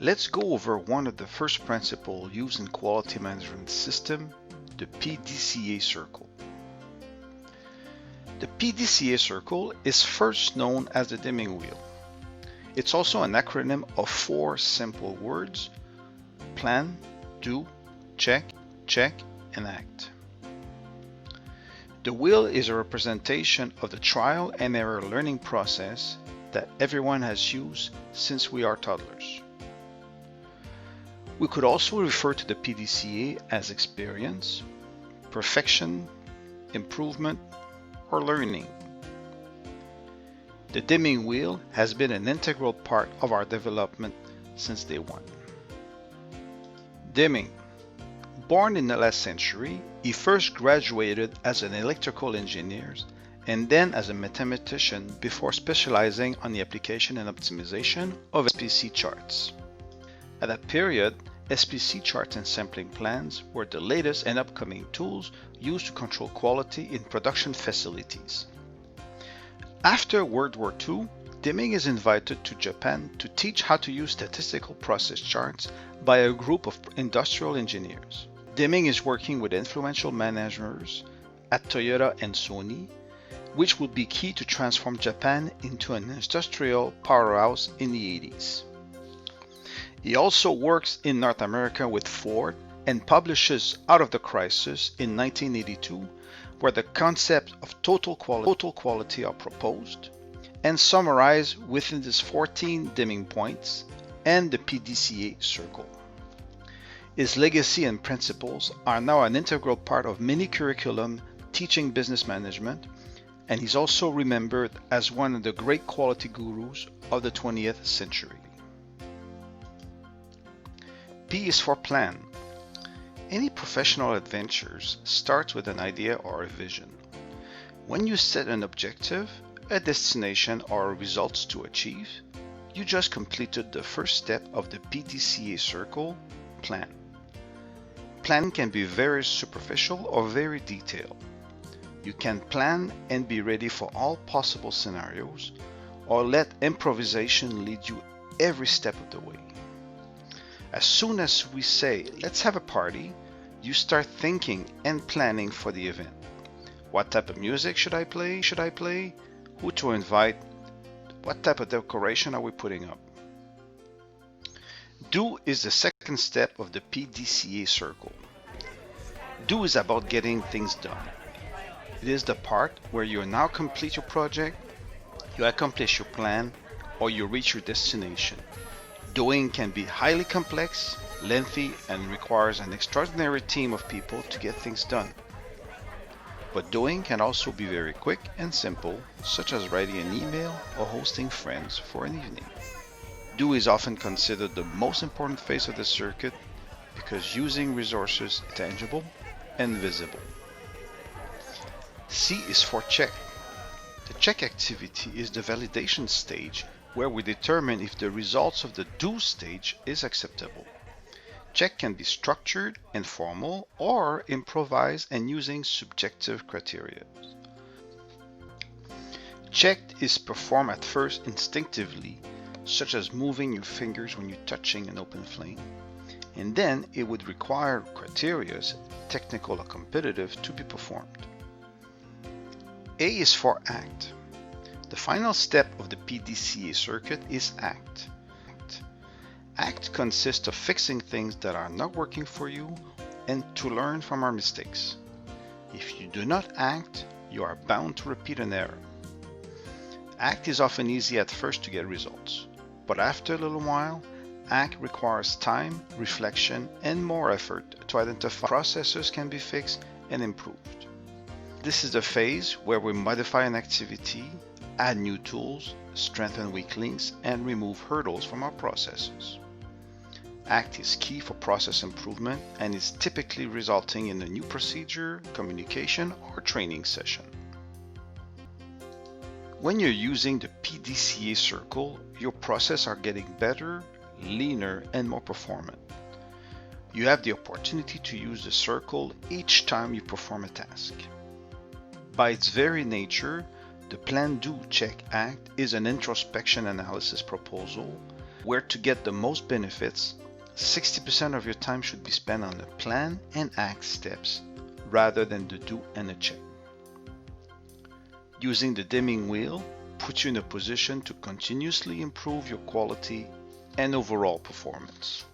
Let's go over one of the first principles used in quality management system, the PDCA circle. The PDCA circle is first known as the Deming wheel. It's also an acronym of 4 simple words: plan, do, check, and act. The wheel is a representation of the trial and error learning process that everyone has used since we are toddlers. We could also refer to the PDCA as experience, perfection, improvement, or learning. The Deming wheel has been an integral part of our development since day one. Deming. Born in the last century, he first graduated as an electrical engineer and then as a mathematician before specializing on the application and optimization of SPC charts. At that period, SPC charts and sampling plans were the latest and upcoming tools used to control quality in production facilities. After World War II, Deming is invited to Japan to teach how to use statistical process charts by a group of industrial engineers. Deming is working with influential managers at Toyota and Sony, which will be key to transform Japan into an industrial powerhouse in the 80s. He also works in North America with Ford and publishes Out of the Crisis in 1982, where the concept of total quality are proposed and summarized within these 14 Deming points and the PDCA circle. His legacy and principles are now an integral part of many curriculum teaching business management, and he's also remembered as one of the great quality gurus of the 20th century. P is for plan. Any professional adventures starts with an idea or a vision. When you set an objective, a destination, or results to achieve, you just completed the first step of the PDCA circle, plan. Planning can be very superficial or very detailed. You can plan and be ready for all possible scenarios, or let improvisation lead you every step of the way. As soon as we say, let's have a party, you start thinking and planning for the event. What type of music should I play? Who to invite? What type of decoration are we putting up? Do is the second step of the PDCA circle. Do is about getting things done. It is the part where you now complete your project, you accomplish your plan, or you reach your destination. Doing can be highly complex, lengthy, and requires an extraordinary team of people to get things done. But doing can also be very quick and simple, such as writing an email or hosting friends for an evening. Do is often considered the most important phase of the circuit because using resources is tangible and visible. C is for check. The check activity is the validation stage where we determine if the results of the do stage is acceptable. Check can be structured and formal or improvised and using subjective criteria. Check is performed at first instinctively, such as moving your fingers when you're touching an open flame, and then it would require criteria, technical or competitive, to be performed. A is for act. The final step of the PDCA circuit is act. Act consists of fixing things that are not working for you and to learn from our mistakes. If you do not act, you are bound to repeat an error. Act is often easy at first to get results, but after a little while, act requires time, reflection, and more effort to identify processes can be fixed and improved. This is the phase where we modify an activity, add new tools, strengthen weak links, and remove hurdles from our processes. Act is key for process improvement and is typically resulting in a new procedure, communication, or training session. When you're using the PDCA circle, your processes are getting better, leaner, and more performant. You have the opportunity to use the circle each time you perform a task. By its very nature, the plan, do, check, act is an introspection analysis proposal where to get the most benefits, 60% of your time should be spent on the plan and act steps rather than the do and a check. Using the Deming wheel puts you in a position to continuously improve your quality and overall performance.